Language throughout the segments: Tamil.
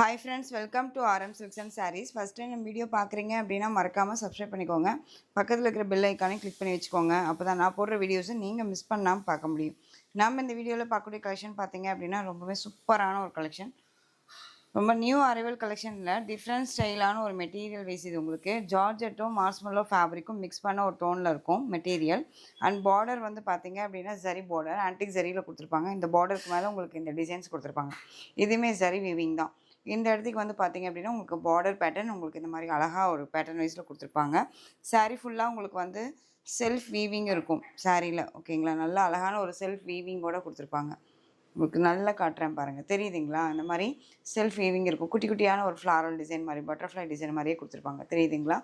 Hi friends, welcome to RM Silks and Sarees. First time நம்ம வீடியோ பார்க்குறீங்க அப்படின்னா மறக்காமல் சப்ஸ்கிரைப் பண்ணிக்கோங்க. பக்கத்தில் இருக்கிற பெல் ஐக்கானே கிளிக் பண்ணி வச்சுக்கோங்க. அப்போ தான் நான் போடுற வீடியோஸை நீங்கள் மிஸ் பண்ணாமல் பார்க்க முடியும். நம்ம இந்த வீடியோவில் பார்க்கக்கூடிய கலெக்ஷன் பார்த்தீங்க அப்படின்னா ரொம்பவே சூப்பரான ஒரு கலெக்ஷன். ரொம்ப நியூ அரைவல் கலெக்ஷனில் டிஃப்ரெண்ட் ஸ்டைலான ஒரு மெட்டீரியல் வைஸ் இது உங்களுக்கு ஜார்ஜெட்டும் மார்ஸ்மெல்லோ ஃபேப்ரிக்கும் மிக்ஸ் பண்ண ஒரு டோனில் இருக்கும் மெட்டீரியல். அண்ட் பார்டர் வந்து பார்த்தீங்க அப்படின்னா ஜரி பார்டர் ஆன்டிக் ஜரியில் கொடுத்துருப்பாங்க. இந்த பார்டருக்கு மேலே உங்களுக்கு இந்த டிசைன்ஸ் கொடுத்துருப்பாங்க. இதுவுமே ஜரி வீவிங் தான். இந்த இடத்துக்கு வந்து பார்த்தீங்க அப்படின்னா உங்களுக்கு பார்டர் பேட்டர்ன் உங்களுக்கு இந்த மாதிரி அழகாக ஒரு பேட்டர்ன் வைஸில் கொடுத்துருப்பாங்க. சாரீ ஃபுல்லாக உங்களுக்கு வந்து செல்ஃப் வீவிங் இருக்கும் சாரியில். ஓகேங்களா, நல்லா அழகான ஒரு செல்ஃப் வீவிங்கோடு கொடுத்துருப்பாங்க. உங்களுக்கு நல்லா காட்டுறேன் பாருங்கள், தெரியுதுங்களா? இந்த மாதிரி செல்ஃப் வீவிங் இருக்கும். குட்டி குட்டியான ஒரு ஃப்ளாரல் டிசைன் மாதிரி பட்டர்ஃப்ளை டிசைன் மாதிரியே கொடுத்துருப்பாங்க. தெரியுதுங்களா?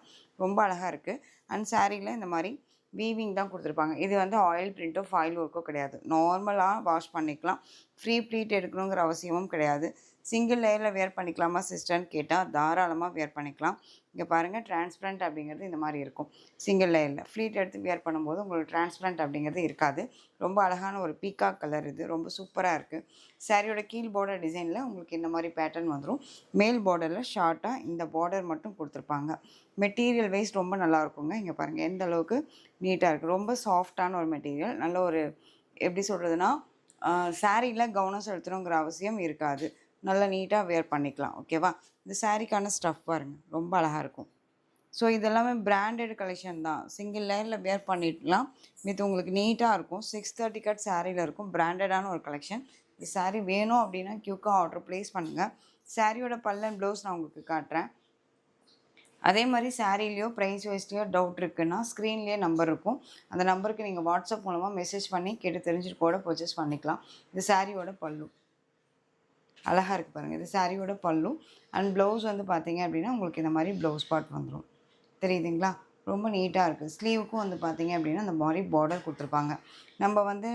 ரொம்ப அழகாக இருக்குது. அண்ட் சாரியில் இந்த மாதிரி வீவிங் தான் கொடுத்துருப்பாங்க. இது வந்து ஆயில் பிரிண்ட்டோ ஃபாயில் ஒர்க்கோ கிடையாது. நார்மலாக வாஷ் பண்ணிக்கலாம். ஃப்ரீ ப்ளீட் எடுக்கணுங்கிற அவசியமும் கிடையாது. சிங்கிள் லேயரில் வேர் பண்ணிக்கலாமா சிஸ்டர்ன்னு கேட்டால் தாராளமாக வேர் பண்ணிக்கலாம். இங்கே பாருங்கள், டிரான்ஸ்பரண்ட் அப்படிங்கிறது இந்த மாதிரி இருக்கும். சிங்கிள் லேயரில் ஃப்ளீட் எடுத்து வேர் பண்ணும்போது உங்களுக்கு டிரான்ஸ்பரண்ட் அப்படிங்கிறது இருக்காது. ரொம்ப அழகான ஒரு பீகாக் கலர், இது ரொம்ப சூப்பராக இருக்குது. சாரியோட கீழ் பார்டர் டிசைனில் உங்களுக்கு இந்த மாதிரி பேட்டர்ன் வந்துடும். மேல் பார்டரில் ஷார்ட்டாக இந்த பார்டர் மட்டும் கொடுத்துருப்பாங்க. மெட்டீரியல் வைஸ் ரொம்ப நல்லாயிருக்குங்க. இங்கே பாருங்கள் எந்த அளவுக்கு நீட்டாக இருக்குது. ரொம்ப சாஃப்டான ஒரு மெட்டீரியல். நல்ல ஒரு எப்படி சொல்கிறதுனா சாரியில் கவனம் செலுத்தணுங்கிற அவசியம் இருக்காது. நல்லா நீட்டாக வேர் பண்ணிக்கலாம். ஓகேவா? இந்த சாரீக்கான ஸ்டஃப் பாருங்கள், ரொம்ப அழகாக இருக்கும். ஸோ இதெல்லாமே பிராண்டட் கலெக்ஷன் தான். சிங்கிள் லேயரில் வேர் பண்ணிடலாம். இது உங்களுக்கு நீட்டாக இருக்கும். 630 கட் சாரியில் இருக்கும். பிராண்டடான ஒரு கலெக்ஷன். இந்த சாரீ வேணும் அப்படின்னா க்யூக்காக ஆர்டர் ப்ளேஸ் பண்ணுங்கள். சாரியோட பல்லன் ப்ளவுஸ் நான் உங்களுக்கு காட்டுறேன். அதே மாதிரி சாரீலையோ ப்ரைஸ் வைஸ்லையோ டவுட் இருக்குன்னா ஸ்க்ரீன்லேயே நம்பர் இருக்கும். அந்த நம்பருக்கு நீங்கள் வாட்ஸ்அப் மூலமாக மெசேஜ் பண்ணி கேட்டு தெரிஞ்சுட்டு கூட பர்ச்சேஸ் பண்ணிக்கலாம். இது சாரியோட பல்லு அழகாக இருக்குது பாருங்கள். இது சாரியோட பல்லு. அண்ட் ப்ளவுஸ் வந்து பார்த்தீங்க அப்படின்னா உங்களுக்கு இந்த மாதிரி ப்ளவுஸ் பார்ட் வந்துடும். தெரியுதுங்களா? ரொம்ப நீட்டாக இருக்குது. ஸ்லீவுக்கும் வந்து பார்த்தீங்க அப்படின்னா அந்த மாதிரி பார்டர் கொடுத்துருப்பாங்க. நம்ம வந்து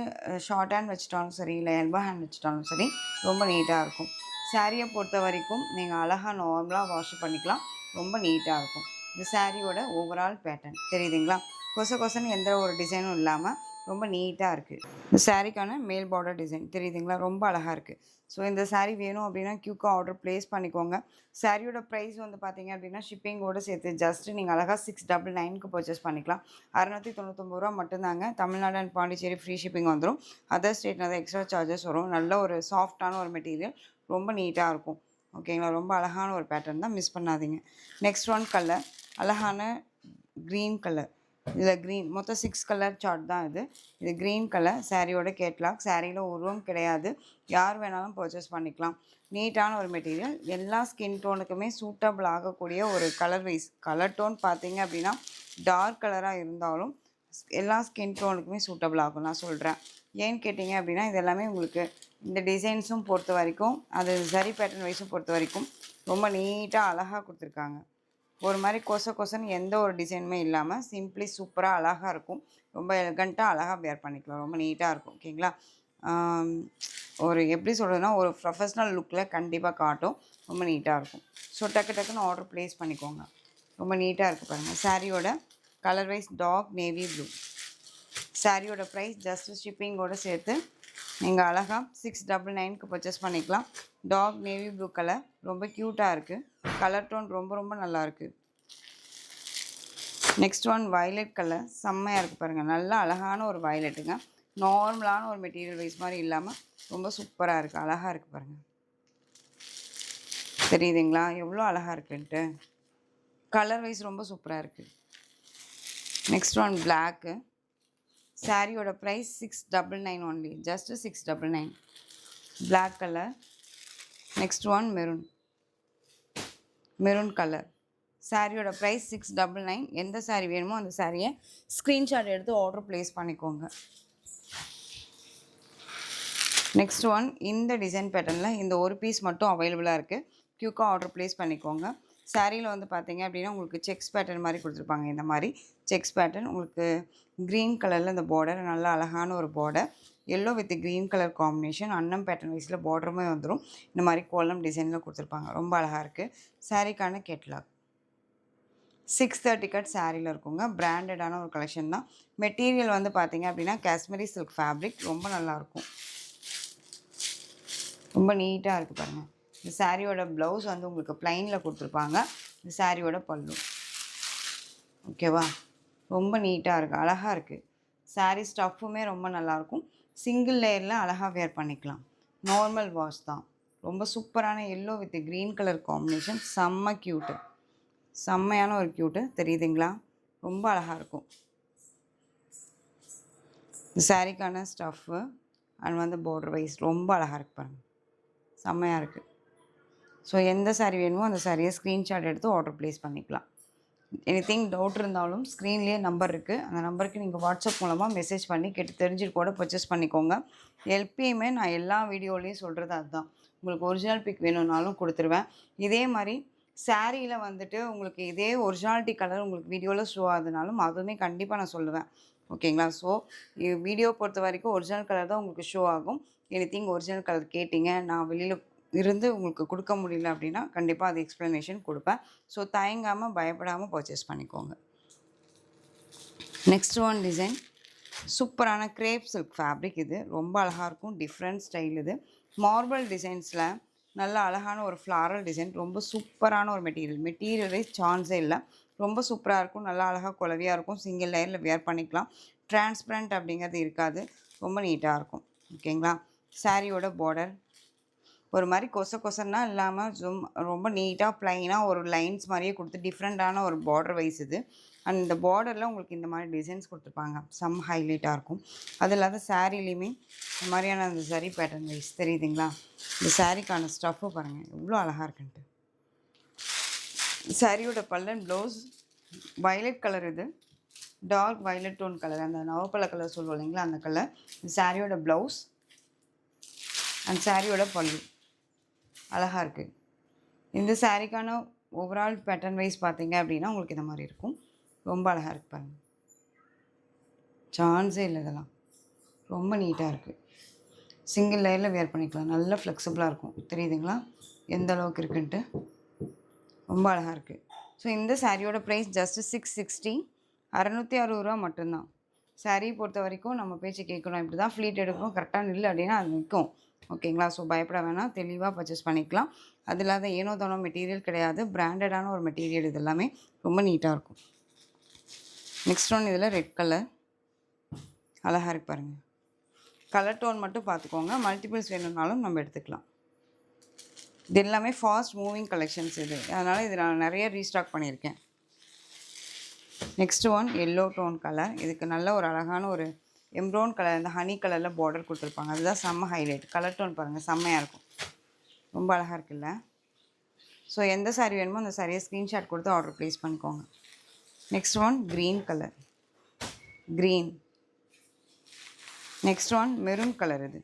ஷார்ட் ஹேண்ட் வச்சுட்டாலும் சரி, இல்லை எல்போ ஹேண்ட் வச்சுட்டாலும் சரி, ரொம்ப நீட்டாக இருக்கும். சாரியை பொறுத்த வரைக்கும் நீங்கள் அழகாக நார்மலாக வாஷ் பண்ணிக்கலாம். ரொம்ப நீட்டாக இருக்கும். இந்த சாரியோட ஓவரால் பேட்டர்ன் தெரியுதுங்களா? கொசன்னு எந்த ஒரு டிசைனும் இல்லாமல் ரொம்ப நீட்டாக இருக்குது. இந்த சாரீக்கான மேல் பார்டர் டிசைன் தெரியுதுங்களா? ரொம்ப அழகாக இருக்குது. ஸோ இந்த சாரீ வேணும் அப்படின்னா க்யூக்காக ஆர்டர் ப்ளேஸ் பண்ணிக்கோங்க. சாரியோட ப்ரைஸ் வந்து பார்த்தீங்க அப்படின்னா ஷிப்பிங்கோடு சேர்த்து ஜஸ்ட்டு நீங்கள் அழகாக 699க்கு பர்ச்சேஸ் பண்ணிக்கலாம். 699 மட்டும்தாங்க. Tamil Nadu and Pondicherry free shipping வந்துடும். அதர் ஸ்டேட்னா தான் எக்ஸ்ட்ரா சார்ஜஸ் வரும். நல்ல ஒரு சாஃப்டான ஒரு மெட்டீரியல், ரொம்ப நீட்டாக இருக்கும். ஓகேங்களா? ரொம்ப அழகான ஒரு பேட்டர்ன் தான், மிஸ் பண்ணாதீங்க. நெக்ஸ்ட் ஒன் கலர், அழகான க்ரீன் கலர். இதில் க்ரீன் மொத்தம் 6 கலர் சார்ட் தான் இது. இது க்ரீன் கலர் சாரியோட கேட்லாக். சாரியில் உருவம் கிடையாது. யார் வேணாலும் பர்ச்சேஸ் பண்ணிக்கலாம். நீட்டான ஒரு மெட்டீரியல். எல்லா ஸ்கின் டோனுக்குமே சூட்டபிள் ஆகக்கூடிய ஒரு கலர் வைஸ். கலர் டோன் பார்த்தீங்க அப்படின்னா டார்க் கலராக இருந்தாலும் எல்லா ஸ்கின் டோனுக்குமே சூட்டபிள் ஆகும் நான் சொல்கிறேன். ஏன்னு கேட்டிங்க அப்படின்னா இது எல்லாமே உங்களுக்கு இந்த டிசைன்ஸும் பொறுத்த வரைக்கும், அது சரி பேட்டர்ன் வைஸும் பொறுத்த வரைக்கும் ரொம்ப நீட்டாக அழகாக கொடுத்துருக்காங்க. ஒரு மாதிரி கொசன்னு எந்த ஒரு டிசைனுமே இல்லாமல் சிம்பிளி சூப்பராக அழகாக இருக்கும். ரொம்ப எலகண்ட்டாக அழகாக வேர் பண்ணிக்கலாம். ரொம்ப நீட்டாக இருக்கும். ஓகேங்களா? ஒரு எப்படி சொல்கிறதுனா ஒரு ப்ரொஃபஷ்னல் லுக்கில் கண்டிப்பாக காட்டும். ரொம்ப நீட்டாக இருக்கும். ஸோ டக்குன்னு ஆர்டர் ப்ளேஸ் பண்ணிக்கோங்க. ரொம்ப நீட்டாக இருக்குது பாருங்கள். சாரியோட colour wise dark navy blue. சாரியோட ப்ரைஸ் ஜஸ்ட்டு ஷிப்பிங்கோடு சேர்த்து நீங்கள் அழகாக 699க்கு பர்ச்சேஸ் பண்ணிக்கலாம். டார்க் நேவி ப்ளூ கலர் ரொம்ப க்யூட்டாக இருக்குது. கலர் டோன் ரொம்ப நல்லாயிருக்கு. நெக்ஸ்ட் ஒன் வயலட் கலர், செம்மையாக இருக்குது பாருங்கள். நல்லா அழகான ஒரு வயலட்டுங்க. நார்மலான ஒரு மெட்டீரியல் வைஸ் மாதிரி இல்லாமல் ரொம்ப சூப்பராக இருக்குது. அழகாக இருக்குது பாருங்கள். தெரியுதுங்களா எவ்வளோ அழகாக இருக்குன்ட்டு? கலர் வைஸ் ரொம்ப சூப்பராக இருக்குது. Next one black. சாரியோட price 699 only. Just 699. Black colour. Next one maroon colour. சாரியோட ப்ரைஸ் 699. எந்த சாரீ வேணுமோ அந்த சாரியை ஸ்க்ரீன்ஷாட் எடுத்து ஆர்டர் ப்ளேஸ் பண்ணிக்கோங்க. நெக்ஸ்ட் ஒன் இந்த டிசைன் பேட்டர்னில் இந்த ஒரு பீஸ் மட்டும் அவைலபிளாக இருக்குது. க்யூக்காக ஆர்டர் ப்ளேஸ் பண்ணிக்கோங்க. சாரியில் வந்து பார்த்தீங்க அப்படின்னா உங்களுக்கு செக்ஸ் பேட்டர்ன் மாதிரி கொடுத்துருப்பாங்க. இந்த மாதிரி செக்ஸ் பேட்டர்ன் உங்களுக்கு க்ரீன் கலரில் இந்த பார்டர் நல்லா அழகான ஒரு border. Yellow with green colour combination. அன்னம் பேட்டர்ன் வைஸில் பார்டருமே வந்துடும். இந்த மாதிரி கோலம் டிசைனில் கொடுத்துருப்பாங்க. ரொம்ப அழகாக இருக்குது. சாரிக்கான கேட்லாக் 630 கட் சாரியில் இருக்குங்க. பிராண்டடான ஒரு கலெக்ஷன் தான். மெட்டீரியல் வந்து பார்த்தீங்க அப்படின்னா காஷ்மீரி சில்க் ஃபேப்ரிக். ரொம்ப நல்லாயிருக்கும். ரொம்ப நீட்டாக இருக்குது பாருங்கள். இந்த சாரியோட ப்ளவுஸ் வந்து உங்களுக்கு ப்ளைனில் கொடுத்துருப்பாங்க. இந்த சாரியோட பல்லு. ஓகேவா? ரொம்ப நீட்டாக இருக்குது, அழகாக இருக்குது. சாரீ ஸ்டஃப்புமே ரொம்ப நல்லாயிருக்கும். சிங்கிள் லேயரில் அழகாக வேர் பண்ணிக்கலாம். நார்மல் வாஷ் தான். ரொம்ப சூப்பரான yellow with green colour combination. செம்ம க்யூட்டு, செம்மையான ஒரு க்யூட்டு தெரியுதுங்களா? ரொம்ப அழகாக இருக்கும். இந்த சாரீக்கான ஸ்டஃப்பு அண்ட் வந்து பார்டர் வைஸ் ரொம்ப அழகாக இருக்குது பாருங்கள், செம்மையாக இருக்குது. ஸோ எந்த சாரீ வேணுமோ அந்த சாரியை ஸ்க்ரீன்ஷாட் எடுத்து ஆர்டர் ப்ளேஸ் பண்ணிக்கலாம். எனிதிங் டவுட் இருந்தாலும் ஸ்க்ரீன்லேயே நம்பர் இருக்குது, அந்த நம்பருக்கு நீங்கள் வாட்ஸ்அப் மூலமாக மெசேஜ் பண்ணி கேட்டு தெரிஞ்சுட்டு கூட பர்ச்சேஸ் பண்ணிக்கோங்க. எப்பயுமே நான் எல்லா வீடியோலையும் சொல்கிறது அதுதான், உங்களுக்கு ஒரிஜினல் பிக் வேணும்னாலும் கொடுத்துருவேன். இதே மாதிரி சாரியில் வந்துட்டு உங்களுக்கு இதே ஒரிஜினாலிட்டி கலர் உங்களுக்கு வீடியோவில் ஷோ ஆகுதுனாலும் அதுவுமே கண்டிப்பாக நான் சொல்லுவேன். ஓகேங்களா? ஸோ வீடியோ பொறுத்த வரைக்கும் ஒரிஜினல் கலர் தான் உங்களுக்கு ஷோ ஆகும். எனிதிங் ஒரிஜினல் கலர் கேட்டிங்க, நான் வெளியில் இருந்து உங்களுக்கு கொடுக்க முடியல அப்படின்னா கண்டிப்பாக அது எக்ஸ்ப்ளனேஷன் கொடுப்பேன். ஸோ தயங்காமல் பயப்படாமல் பர்ச்சேஸ் பண்ணிக்கோங்க. நெக்ஸ்ட் ஒன் டிசைன், சூப்பரான கிரேப் சில்க் ஃபேப்ரிக். இது ரொம்ப அழகாக இருக்கும், டிஃப்ரெண்ட் ஸ்டைல். இது மார்பிள் டிசைன்ஸில் நல்ல அழகான ஒரு ஃப்ளாரல் டிசைன். ரொம்ப சூப்பரான ஒரு மெட்டீரியலே சான்ஸே இல்லை. ரொம்ப சூப்பராக இருக்கும், நல்லா அழகாக குலவியாக இருக்கும். சிங்கிள் லேயரில் வேர் பண்ணிக்கலாம். டிரான்ஸ்பரண்ட் அப்படிங்கிறது இருக்காது, ரொம்ப நீட்டாக இருக்கும். ஓகேங்களா? சாரியோட பார்டர் ஒரு மாதிரி கொசன்னா இல்லாமல் ரொம்ப நீட்டாக ப்ளைனாக ஒரு லைன்ஸ் மாதிரியே கொடுத்து டிஃப்ரெண்ட்டான ஒரு பார்டர் வைஸ் இது. அண்ட் இந்த பார்டரில் உங்களுக்கு இந்த மாதிரி டிசைன்ஸ் கொடுத்துருப்பாங்க, சம் ஹைலைட்டாக இருக்கும். அது இல்லாத சாரீலையுமே இந்த மாதிரியான அந்த சரி பேட்டர்ன் வைஸ் தெரியுதுங்களா? இந்த சாரீக்கான ஸ்டஃப்பு பாருங்கள் எவ்வளோ அழகாக இருக்குன்ட்டு. சாரியோட பல்லன் ப்ளவுஸ் வயலட் கலர். இது டார்க் வயலட் டோன் கலர், அந்த நவப்பழ கலர் சொல்லுவோம் இல்லைங்களா, அந்த கலர். இந்த சாரியோட ப்ளவுஸ் அண்ட் சாரியோட பல்லு அழகாக இருக்குது. இந்த சாரீக்கான ஓவரால் பேட்டர்ன் வைஸ் பார்த்தீங்க அப்படின்னா உங்களுக்கு இந்த மாதிரி இருக்கும். ரொம்ப அழகாக இருக்குது பாருங்கள், சான்ஸே இல்லை. இதெல்லாம் ரொம்ப நீட்டாக இருக்குது. சிங்கிள் லேயரில் வேர் பண்ணிக்கலாம், நல்லா ஃப்ளெக்சிபிளாக இருக்கும். தெரியுதுங்களா எந்த அளவுக்கு இருக்குன்ட்டு? ரொம்ப அழகாக இருக்குது. ஸோ இந்த சாரியோட ப்ரைஸ் ஜஸ்ட்டு 660, 660 மட்டும்தான். சாரீ பொறுத்த வரைக்கும் நம்ம பேச்சு கேட்கணும், இப்படி தான் ஃப்ளீட் எடுக்கணும், கரெக்டாக நில்லு அப்படின்னா அது நிற்கும். ஓகேங்களா? ஸோ பயப்பட வேணாம், தெளிவாக பர்ச்சேஸ் பண்ணிக்கலாம். அது இல்லாத ஏனோ தானோ மெட்டீரியல் கிடையாது, பிராண்டடான ஒரு மெட்டீரியல். இது எல்லாமே ரொம்ப நீட்டாக இருக்கும். நெக்ஸ்ட் ஒன், இதில் ரெட் கலர் அழகாக இருக்கு பாருங்கள். கலர் டோன் மட்டும் பார்த்துக்கோங்க, மல்டிபிள்ஸ் வேணும்னாலும் நம்ம எடுத்துக்கலாம். இது எல்லாமே ஃபாஸ்ட் மூவிங் கலெக்ஷன்ஸ் இது, அதனால் இது நான் நிறைய ரீஸ்டாக் பண்ணியிருக்கேன். Next one yellow tone colour. இதுக்கு நல்ல ஒரு அழகான ஒரு எம்ப்ரோன் கலர், இந்த ஹனி கலரில் பார்டர் கொடுத்துருப்பாங்க, அதுதான் செம்ம ஹைலைட். கலர் டோன் பாருங்கள், செம்மையாக இருக்கும், ரொம்ப அழகாக இருக்குல்ல? ஸோ எந்த சாரீ வேணுமோ அந்த சாரியை ஸ்க்ரீன்ஷாட் கொடுத்து ஆர்டர் ப்ளேஸ் பண்ணிக்கோங்க. Next one green colour, green. Next one maroon colour. இது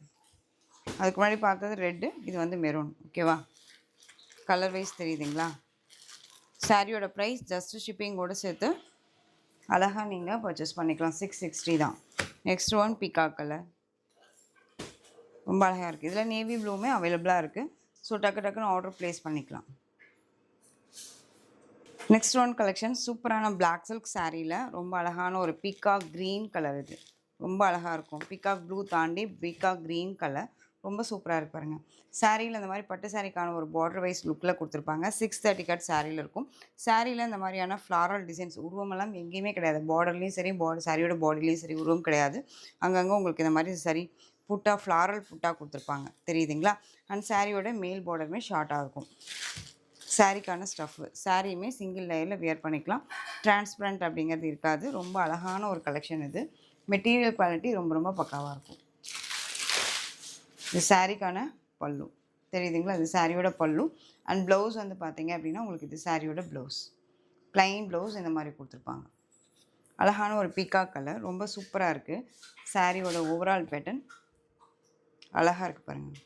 அதுக்கு முன்னாடி பார்த்தது ரெட்டு, இது வந்து மெரூன். ஓகேவா? கலர் வைஸ் தெரியுதுங்களா? சாரியோட ப்ரைஸ் ஜஸ்ட்டு ஷிப்பிங்கோடு சேர்த்து அழகாக நீங்கள் பர்ச்சேஸ் பண்ணிக்கலாம், 660 தான். நெக்ஸ்ட் ஒன் பீகாக் கலர், ரொம்ப அழகாக இருக்குது. இதில் நேவி ப்ளூவுமே அவைலபிளாக இருக்குது. ஸோ டக்குன்னு ஆர்டர் ப்ளேஸ் பண்ணிக்கலாம். நெக்ஸ்ட் ஒன் கலெக்ஷன் சூப்பரான பிளாக் சில்க் சாரியில் ரொம்ப அழகான ஒரு பீகாக் க்ரீன் கலர். இது ரொம்ப அழகாக இருக்கும். பீகாக் ப்ளூ தாண்டி பீகாக் க்ரீன் கலர் ரொம்ப சூப்பராக இருக்கு பாருங்கள். சாரியில் இந்த மாதிரி பட்டு சாரிக்கான ஒரு பார்டர் வைஸ் லுக்கில் கொடுத்துருப்பாங்க. 630 கட் சாரியில் இருக்கும். சாரியில் இந்த மாதிரியான ஃப்ளாரல் டிசைன்ஸ் உருவமெல்லாம் எங்கேயுமே கிடையாது. பார்டர்லேயும் சரி, சாரியோட பாடிலையும் சரி உருவம் கிடையாது. அங்கங்கே உங்களுக்கு இந்த மாதிரி சரி புட்டாக ஃப்ளாரல் புட்டாக கொடுத்துருப்பாங்க, தெரியுதுங்களா? அண்ட் சாரியோட மேல் பார்டருமே ஷார்ட்டாக இருக்கும். சாரிக்கான ஸ்டஃப்பு சாரியுமே சிங்கிள் லேயரில் வியர் பண்ணிக்கலாம். டிரான்ஸ்பரண்ட் அப்படிங்கிறது இருக்காது. ரொம்ப அழகான ஒரு கலெக்ஷன் இது. மெட்டீரியல் குவாலிட்டி ரொம்ப ரொம்ப பக்காவாக இருக்கும். இது சாரிக்கான பல்லு தெரியுதுங்களா? இது சாரியோட பல்லு. அண்ட் ப்ளவுஸ் வந்து பார்த்தீங்க அப்படின்னா உங்களுக்கு இது சாரியோட ப்ளவுஸ், ப்ளைன் ப்ளவுஸ் இந்த மாதிரி கொடுத்துருப்பாங்க. அழகான ஒரு பீகாக் கலர், ரொம்ப சூப்பராக இருக்குது. சாரியோட ஓவரால் பேட்டர்ன் அழகாக இருக்குது பாருங்கள்,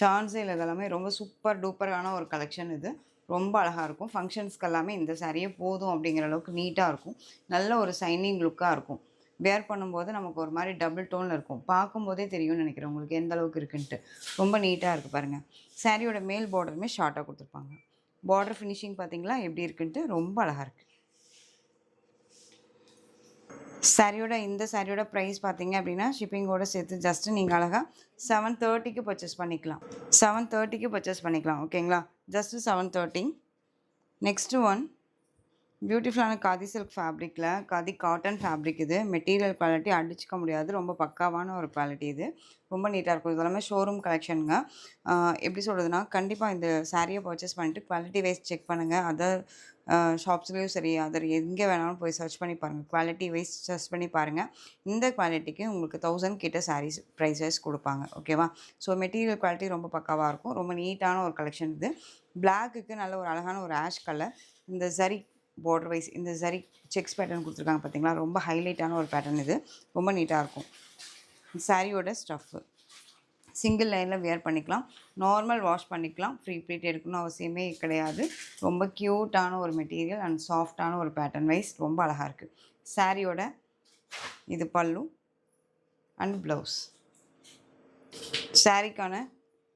சான்ஸே இல்லை. இதெல்லாமே ரொம்ப சூப்பர் டூப்பரான ஒரு கலெக்ஷன். இது ரொம்ப அழகாக இருக்கும். ஃபங்க்ஷன்ஸ்க்கு எல்லாமே இந்த சாரியே போதும் அப்படிங்கிற அளவுக்கு நீட்டாக இருக்கும். நல்ல ஒரு ஷைனிங் லுக்காக இருக்கும். வேர் பண்ணும்போது நமக்கு ஒரு மாதிரி டபுள் டோனில் இருக்கும். பார்க்கும்போதே தெரியும்னு நினைக்கிறேன் உங்களுக்கு எந்த அளவுக்கு இருக்குன்ட்டு. ரொம்ப நீட்டாக இருக்குது பாருங்கள். சாரியோட மேல் பார்டருமே ஷார்ட்டாக கொடுத்துருப்பாங்க. பார்டர் ஃபினிஷிங் பார்த்தீங்களா எப்படி இருக்குன்ட்டு? ரொம்ப அழகாக இருக்குது. சாரியோட இந்த சாரியோட ப்ரைஸ் பார்த்தீங்க அப்படின்னா ஷிப்பிங்கோட சேர்த்து ஜஸ்ட்டு நீங்கள் அழகாக 730க்கு பர்ச்சேஸ் பண்ணிக்கலாம். 730க்கு பர்ச்சேஸ் பண்ணிக்கலாம். ஓகேங்களா? ஜஸ்ட்டு 730. நெக்ஸ்ட்டு ஒன் பியூட்டிஃபுல்லான காதி சில்க் ஃபேப்ரிக்கில் காதி காட்டன் ஃபேப்ரிக் இது. மெட்டீரியல் குவாலிட்டி அடிச்சுக்க முடியாது. ரொம்ப பக்காவான ஒரு குவாலிட்டி இது. ரொம்ப நீட்டாக இருக்கும். இது எல்லாமே ஷோரூம் கலெக்ஷனுங்க. எப்படி சொல்கிறதுனா, கண்டிப்பாக இந்த சாரியை பர்ச்சேஸ் பண்ணிட்டு குவாலிட்டி வைஸ் செக் பண்ணுங்கள். அதர் ஷாப்ஸ்லேயும் சரி, அதர் எங்கே வேணாலும் போய் சர்ச் பண்ணி பாருங்கள். குவாலிட்டி வைஸ் சர்ச் பண்ணி பாருங்கள். இந்த குவாலிட்டிக்கு உங்களுக்கு 1000 கிட்ட சாரீஸ் ப்ரைஸ் வைஸ் கொடுப்பாங்க. ஓகேவா? ஸோ மெட்டீரியல் குவாலிட்டி ரொம்ப பக்காவாக இருக்கும். ரொம்ப நீட்டான ஒரு கலெக்ஷன் இது. பிளாக்குக்கு நல்ல ஒரு அழகான ஒரு ஆஷ் கலர். இந்த சரி பார்டர் வைஸ் இந்த சரி செக்ஸ் பேட்டர்ன் கொடுத்துருக்காங்க பார்த்தீங்களா? ரொம்ப ஹைலைட்டான ஒரு பேட்டர்ன் இது. ரொம்ப நீட்டாக இருக்கும். சாரியோட ஸ்டஃப்பு சிங்கிள் லைனில் வியர் பண்ணிக்கலாம். நார்மல் வாஷ் பண்ணிக்கலாம். ஃப்ரீ ப்ளீட் எடுக்கணும்னு அவசியமே கிடையாது. ரொம்ப க்யூட்டான ஒரு மெட்டீரியல் அண்ட் சாஃப்டான ஒரு பேட்டர்ன் வைஸ் ரொம்ப அழகாக இருக்குது. சாரியோட இது பல்லு அண்ட் ப்ளவுஸ். சாரிக்கான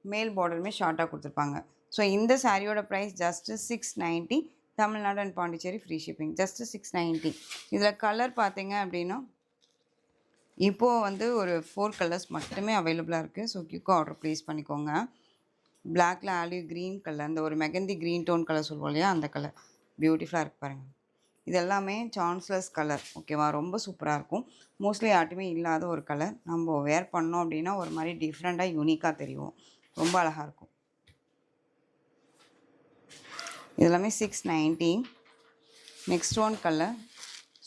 மேல் பார்டருமே ஷார்ட்டாக கொடுத்துருப்பாங்க. ஸோ இந்த சாரியோட price just 690. Tamil Nadu and Pondicherry free shipping. Just 690. இதில் கலர் பார்த்தீங்க அப்படின்னா இப்போது வந்து ஒரு 4 கலர்ஸ் மட்டுமே அவைலபிளாக இருக்குது. ஸோ குயிக்காக ஆர்டர் ப்ளேஸ் பண்ணிக்கோங்க. பிளாக்ல ஆலிவ் க்ரீன் கலர், அந்த ஒரு மெகந்தி க்ரீன் டோன் கலர் சொல்லுவோம் இல்லையா, அந்த கலர் பியூட்டிஃபுல்லாக இருக்குது பாருங்கள். இது எல்லாமே சான்ஸ்லெஸ் கலர். ஓகேவா? ரொம்ப சூப்பராக இருக்கும். மோஸ்ட்லி யார்ட்டுமே இல்லாத ஒரு கலர். நம்ம வேர் பண்ணோம் அப்படின்னா ஒரு மாதிரி டிஃப்ரெண்ட்டாக யூனிக்காக தெரியும். ரொம்ப அழகாக இருக்கும். இதெல்லாமே 690. நெக்ஸ்ட் ஒன் கலர்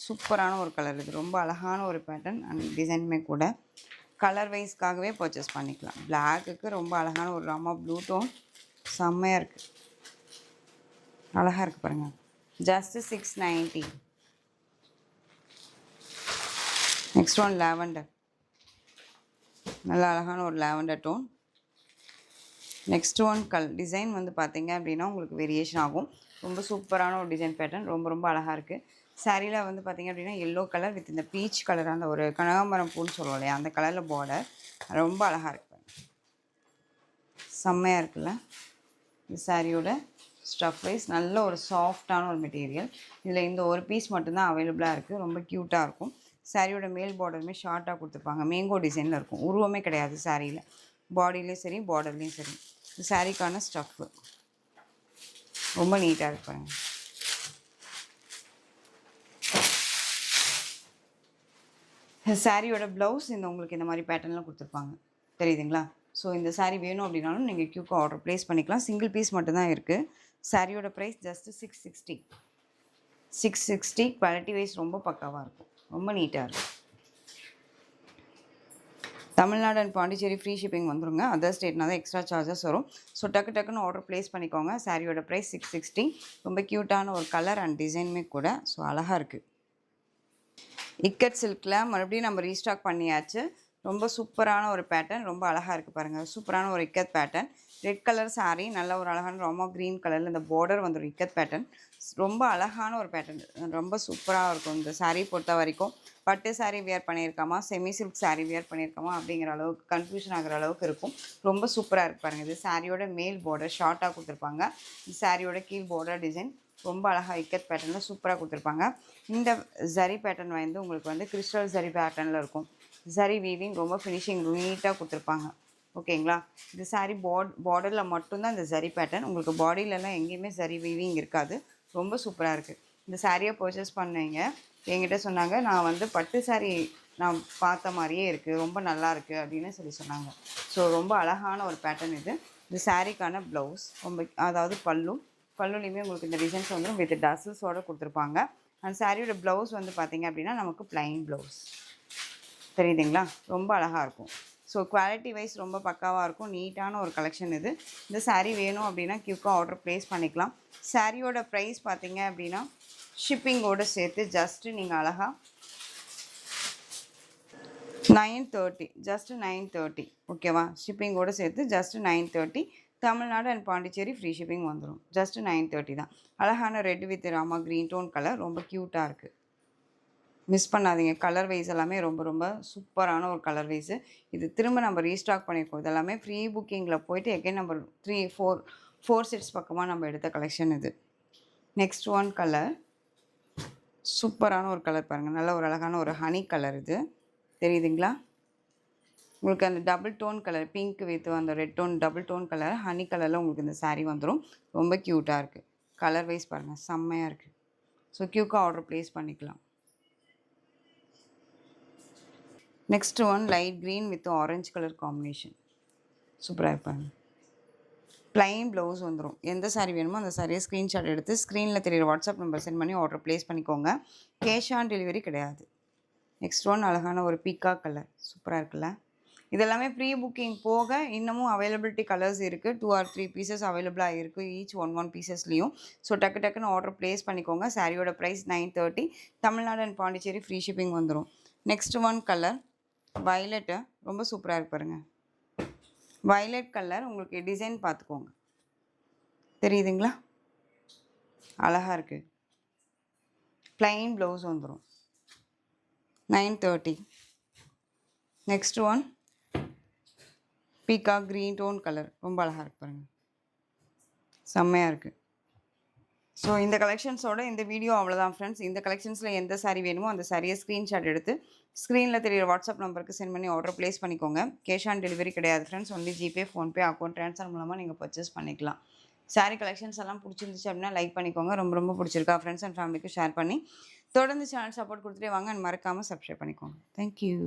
சூப்பரான ஒரு கலர். இது ரொம்ப அழகான ஒரு பேட்டர்ன் அண்ட் டிசைனுமே கூட. கலர் வைஸ்க்காகவே பர்ச்சேஸ் பண்ணிக்கலாம். பிளாக்குக்கு ரொம்ப அழகான ஒரு ராமா ப்ளூ டோன் செம்மையாக இருக்குது. அழகாக இருக்குது பாருங்கள். ஜஸ்ட்டு 690. Next one lavender. நல்ல அழகான ஒரு lavender tone. Next one design வந்து பார்த்தீங்க அப்படின்னா உங்களுக்கு வேரியேஷன் ஆகும். ரொம்ப சூப்பரான ஒரு டிசைன் பேட்டர்ன். ரொம்ப ரொம்ப அழகாக இருக்குது. சாரியில் வந்து பார்த்திங்க அப்படின்னா எல்லோ கலர் வித் இந்த பீச் கலர், அந்த ஒரு கனகாம்பரம் பூன்னு சொல்லுவோம் இல்லையா, அந்த கலரில் பார்டர் ரொம்ப அழகாக இருக்குது. செம்மையாக இருக்குல்ல? இந்த சாரியோட ஸ்டஃப் வைஸ் நல்ல ஒரு சாஃப்டான ஒரு மெட்டீரியல். இதில் இந்த ஒரு பீஸ் மட்டும்தான் அவைலபிளாக இருக்குது. ரொம்ப க்யூட்டாக இருக்கும். சாரியோட மேல் பார்டருமே ஷார்ட்டாக கொடுத்துருப்பாங்க. மேங்கோ டிசைனில் இருக்கும். உருவமே கிடையாது சாரியில். பாடியிலையும் சரி பார்டர்லேயும் சரி. இந்த சாரிக்கான ஸ்டஃப்பு ரொம்ப நீட்டாக இருப்பாங்க. சாரியோட ப்ளவுஸ் உங்களுக்கு இந்த மாதிரி பேட்டர்னில் கொடுத்துருப்பாங்க. தெரியுதுங்களா? ஸோ இந்த சாரீ வேணும் அப்படின்னாலும் நீங்கள் குயிக்காக ஆர்டர் ப்ளேஸ் பண்ணிக்கலாம். சிங்கிள் பீஸ் மட்டும்தான் இருக்குது. சாரியோட ப்ரைஸ் ஜஸ்ட்டு 660. 660. குவாலிட்டி வைஸ் ரொம்ப பக்காவாக இருக்கும். ரொம்ப நீட்டாக இருக்கும். Tamil Nadu and Pondicherry free shipping வந்துருங்க. அதர் ஸ்டேட்னா தான் எக்ஸ்ட்ரா சார்ஜஸ் வரும். ஸோ டக்குன்னு ஆர்டர் ப்ளேஸ் பண்ணிக்கோங்க. சாரியோட ப்ரைஸ் 660. ரொம்ப க்யூட்டான ஒரு கலர் அண்ட் டிசைனுமே கூட. ஸோ அழகாக இருக்குது. இக்கட் சில்கில் மறுபடியும் நம்ம ரீஸ்டாக் பண்ணியாச்சு. ரொம்ப சூப்பரான ஒரு பேட்டர்ன். ரொம்ப அழகாக இருக்குது பாருங்கள். சூப்பரான ஒரு ikat pattern. Red colour sari, நல்ல ஒரு அழகான ராமா க்ரீன் கலரில் இந்த பார்டர் வந்துடும். இக்கத் பேட்டர்ன் ரொம்ப அழகான ஒரு பேட்டர்ன். ரொம்ப சூப்பராக இருக்கும். இந்த சாரீ பொறுத்த வரைக்கும் பட்டு சாரீ வியர் பண்ணியிருக்காமா, செமி சில்க் சாரீ வியர் பண்ணியிருக்காமா அப்படிங்கிற அளவுக்கு கன்ஃபியூஷன் ஆகிற அளவுக்கு இருக்கும். ரொம்ப சூப்பராக இருக்கு பாருங்கள். இது சாரியோட மேல் பார்டர் ஷார்ட்டாக கொடுத்துருப்பாங்க. இந்த சாரியோட கீழ் பார்டர் டிசைன் ரொம்ப அழகாக இக்கத் பேட்டர்னில் சூப்பராக கொடுத்துருப்பாங்க. இந்த ஜரி பேட்டர்ன் வந்து உங்களுக்கு வந்து கிறிஸ்டல் ஜரி பேட்டர்னில் இருக்கும். ஜரி வீவிங் ரொம்ப ஃபினிஷிங் நீட்டாக கொடுத்துருப்பாங்க. ஓகேங்களா? இந்த சாரீ பார்டரில் மட்டும்தான் இந்த ஜரி பேட்டர்ன். உங்களுக்கு பாடியிலலாம் எங்கேயுமே ஜரி வீவிங் இருக்காது. ரொம்ப சூப்பராக இருக்குது. இந்த சாரியை பர்ச்சேஸ் பண்ணீங்க என்கிட்ட சொன்னாங்க, நான் வந்து பட்டு சாரீ நான் பார்த்த மாதிரியே இருக்குது, ரொம்ப நல்லா இருக்குது அப்படின்னு சொன்னாங்க. ஸோ ரொம்ப அழகான ஒரு பேட்டர்ன் இது. இந்த சாரீக்கான ப்ளவுஸ் அதாவது பல்லுலேயுமே உங்களுக்கு இந்த டிசைன்ஸ் வந்துடும். வித் டசல்ஸோடு கொடுத்துருப்பாங்க. அந்த சாரியோட ப்ளவுஸ் வந்து பார்த்திங்க அப்படின்னா நமக்கு ப்ளைன் ப்ளவுஸ். தெரியுதுங்களா? ரொம்ப அழகாக இருக்கும். ஸோ குவாலிட்டி வைஸ் ரொம்ப பக்காவாக இருக்கும். நீட்டான ஒரு கலெக்ஷன் இது. இந்த சாரீ வேணும் அப்படின்னா குயிக்காக ஆர்டர் ப்ளேஸ் பண்ணிக்கலாம். சாரியோட ப்ரைஸ் பார்த்திங்க அப்படின்னா ஷிப்பிங்கோடு சேர்த்து ஜஸ்ட்டு நீங்கள் அழகாக 930. ஜஸ்ட்டு 930. ஓகேவா? ஷிப்பிங்கோடு சேர்த்து just 930. Tamil Nadu and Pondicherry free shipping வந்துடும். ஜஸ்ட்டு 930 தான். அழகான red with Rama green tone colour. ரொம்ப க்யூட்டாக இருக்குது. மிஸ் பண்ணாதீங்க. கலர் வைஸ் எல்லாமே ரொம்ப ரொம்ப சூப்பரான ஒரு கலர் வைஸு. இது திரும்ப நம்ம ரீஸ்டாக் பண்ணியிருக்கோம். இதெல்லாமே ஃப்ரீ புக்கிங்கில் போயிட்டு எகைன் நம்பர் 4 செட்ஸ் பக்கமாக நம்ம எடுத்த கலெக்ஷன் இது. நெக்ஸ்ட் ஒன் கலர் சூப்பரான ஒரு கலர் பாருங்கள். நல்ல ஒரு அழகான ஒரு ஹனி கலர் இது. தெரியுதுங்களா? உங்களுக்கு அந்த double tone colour pink with அந்த red tone double tone colour honey கலரில் உங்களுக்கு இந்த saree வந்துடும். ரொம்ப க்யூட்டாக இருக்குது. கலர் வைஸ் பாருங்கள், செம்மையாக இருக்குது. ஸோ க்யூக்காக ஆர்டர் ப்ளேஸ் பண்ணிக்கலாம். Next one light green with orange colour combination. சூப்பராக இருப்பாங்க. ப்ளைன் ப்ளவுஸ் வந்துடும். எந்த saree வேணுமோ அந்த சாரியை ஸ்க்ரீன்ஷாட் எடுத்து ஸ்க்ரீனில் தெரியுற வாட்ஸ்அப் நம்பர் சென்ட் பண்ணி ஆர்டர் ப்ளேஸ் பண்ணிக்கோங்க. கேஷ் ஆன் டெலிவரி கிடையாது. நெக்ஸ்ட் ஒன் அழகான ஒரு பீகாக் கலர். சூப்பராக இருக்குல்ல? இதெல்லாமே ப்ரீ புக்கிங் போக இன்னமும் அவைலபிலிட்டி கலர்ஸ் இருக்குது. 2 or 3 பீசஸ் அவைலபிளாக இருக்குது ஈச் ஒன் பீசஸ்லேயும். ஸோ டக்குன்னு ஆர்டர் ப்ளேஸ் பண்ணிக்கோங்க. சாரியோட price 930. Tamil Nadu and Pondicherry free shipping வந்துடும். Next one colour violet. ரொம்ப சூப்பராக இருக்கு பாருங்கள். வயலட் கலர் உங்களுக்கு டிசைன் பார்த்துக்கோங்க. தெரியுதுங்களா? அழகாக இருக்குது. ப்ளைன் ப்ளவுஸ் வந்துடும். 930. Next one peacock green tone colour. ரொம்ப அழகாக இருக்கு பாருங்கள். செம்மையாக இருக்குது. ஸோ இந்த கலெக்ஷன்ஸோட இந்த வீடியோ அவ்வளோதான் ஃப்ரெண்ட்ஸ். இந்த கலெக்ஷன்ஸில் எந்த சாரீ வேணுமோ அந்த சாரியை ஸ்க்ரீன்ஷாட் எடுத்து ஸ்க்ரீனில் தெரியுற வாட்ஸ்அப் நம்பருக்கு சென்ட் பண்ணி ஆர்டர் ப்ளேஸ் பண்ணிக்கோங்க. கேஷ் ஆன் டெலிவரி கிடையாது friends. Only GPay, PhonePe, account transfer மூலமாக நீங்கள் பர்ச்சேஸ் பண்ணிக்கலாம். சாரீ கலெக்ஷன்ஸ் எல்லாம் பிடிச்சிருந்துச்சு அப்படின்னா லைக் பண்ணிக்கோங்க. ரொம்ப பிடிச்சிருக்கா ஃப்ரெண்ட்ஸ் அண்ட் ஃபேமிலிக்கு ஷேர் பண்ணி தொடர்ந்து சேனல் சப்போர்ட் கொடுத்துட்டே வாங்க. அண்ட் மறக்காமல் சப்ஸ்கிரைப் பண்ணிக்கோங்க. தேங்க்யூ.